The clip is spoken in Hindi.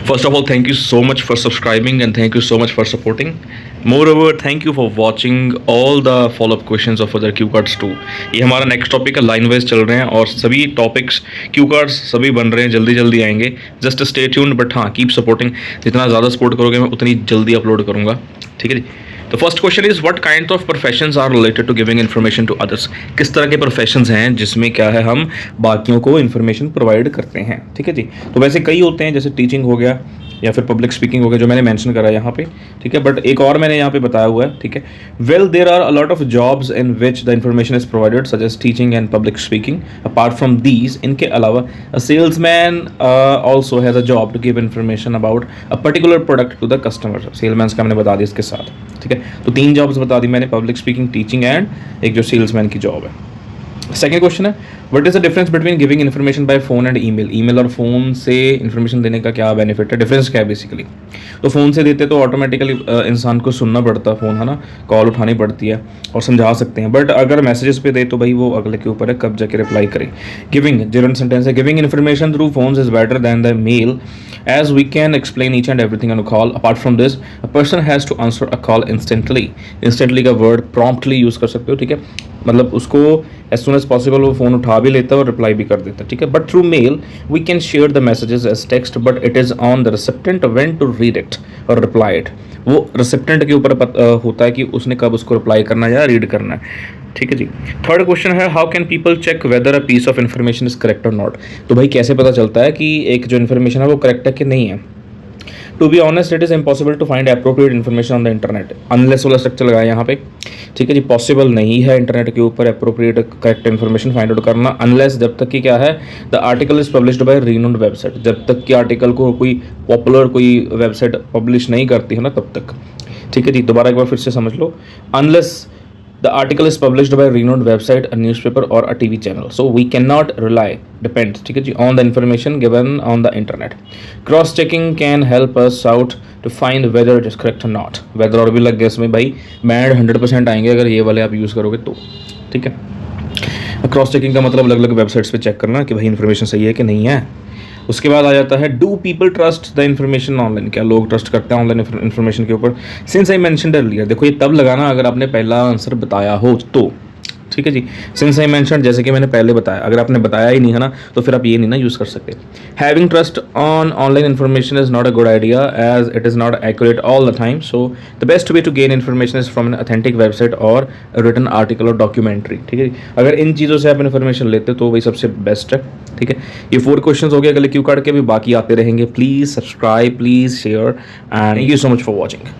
First of all, thank you so much for subscribing and thank you so much for supporting. Moreover, thank you for watching all the follow-up questions of other cue cards 2. ये हमारा नेक्स्ट टॉपिक है, लाइन वाइज चल रहे हैं और सभी टॉपिक्स क्यू कार्ड्स सभी बन रहे हैं, जल्दी जल्दी आएंगे. जस्ट स्टे ट्यून्ड, बट हाँ कीप सपोर्टिंग. जितना ज़्यादा सपोर्ट करोगे मैं उतनी जल्दी अपलोड करूँगा. ठीक है जी. तो first question is what kind of professions are related to giving information to others. किस तरह के प्रोफेशंस हैं जिसमें क्या है हम बाकियों को इन्फॉर्मेशन प्रोवाइड करते हैं. ठीक है जी. तो वैसे कई होते हैं, जैसे टीचिंग हो गया या फिर पब्लिक स्पीकिंग हो गया जो मैंने मेंशन करा यहाँ पे. ठीक है, बट एक और मैंने यहाँ पे बताया हुआ है. ठीक है, well there are a lot of jobs in which the information is provided such as teaching and public speaking. Apart from these, इनके अलावा a salesman also has a job to give information about a particular product to the customer. Salesman का मैंने बता दिया इसके साथ. ठीक है, तो 3 जॉब्स बता दी मैंने, पब्लिक स्पीकिंग, टीचिंग एंड एक जो सेल्समैन की जॉब है. सेकेंड क्वेश्चन है what is the difference between giving information bye phone and email. Email और फोन से इन्फॉर्मेशन देने का क्या बेनिफिट है, डिफरेंस क्या है बेसिकली. तो फ़ोन से देते तो ऑटोमेटिकली इंसान को सुनना पड़ता फ़ोन, है ना, कॉल उठानी पड़ती है और समझा सकते हैं. बट अगर मैसेजेस पे दे तो भाई वो अगले के ऊपर है कब जाके रिप्लाई करे. गिविंग जेरन सेंटेंस है, giving information through phones is better than the mail as we can explain each and everything on a call. Apart from this, a person has to answer a call instantly. Instantly का word promptly यूज़ कर सकते हो. ठीक है, मतलब उसको as soon as possible वो फ़ोन उठा भी लेता है और रिप्लाई भी कर देता है. ठीक है, but through mail we can share the messages as text but it is on the recipient when to read it और रिप्लाई इट. वो रिसिप्टेंट के ऊपर होता है कि उसने कब उसको रिप्लाई करना है या रीड करना है. ठीक है जी. थर्ड क्वेश्चन है how can people check whether a piece of information is correct और नॉट. तो भाई कैसे पता चलता है कि एक जो इन्फॉर्मेशन है वो करेक्ट है कि नहीं है. To be honest it is impossible to find appropriate information on the internet unless वाला स्ट्रक्चर लगाया यहाँ पे. ठीक है जी, पॉसिबल नहीं है इंटरनेट के ऊपर appropriate correct information find out करना अनलेस जब तक कि क्या है the article is published by renowned website. जब तक कि आर्टिकल को कोई पॉपुलर कोई वेबसाइट पब्लिश नहीं करती है ना तब तक. ठीक है जी, दोबारा एक बार फिर से समझ लो. Unless the article is published by a renowned website, a newspaper or a TV channel. So we cannot depend ठीक है जी on the information given on the internet. Cross checking can help us out to find whether it is correct or not. Whether और भी लग गया इसमें भाई, बैंड 100% आएंगे अगर ये वाले आप यूज़ करोगे तो. ठीक है, क्रॉस चेकिंग का मतलब अलग अलग वेबसाइट्स पे चेक करना कि भाई इन्फॉर्मेशन सही है कि नहीं है. उसके बाद आ जाता है do people trust the information online. क्या लोग ट्रस्ट करते हैं ऑनलाइन इन्फॉर्मेशन के ऊपर. सिंस आई मेंशन्ड अर्लियर, देखो ये तब लगाना अगर आपने पहला आंसर बताया हो तो. ठीक है जी, सिंस आई मेंशन्ड जैसे कि मैंने पहले बताया, अगर आपने बताया ही नहीं है ना तो फिर आप ये नहीं ना यूज़ कर सकते. Having trust on online information is not a good idea as it is not accurate all the time. So the best way to gain information is from an authentic website और रिटन आर्टिकल और डॉक्यूमेंट्री. ठीक है जी, अगर इन चीज़ों से आप इन्फॉर्मेशन लेते तो वही सबसे बेस्ट है. ठीक है, ये 4 क्वेश्चन हो गए. अगले क्यू कार्ड के भी बाकी आते रहेंगे. Please subscribe, please share and thank you so much for watching.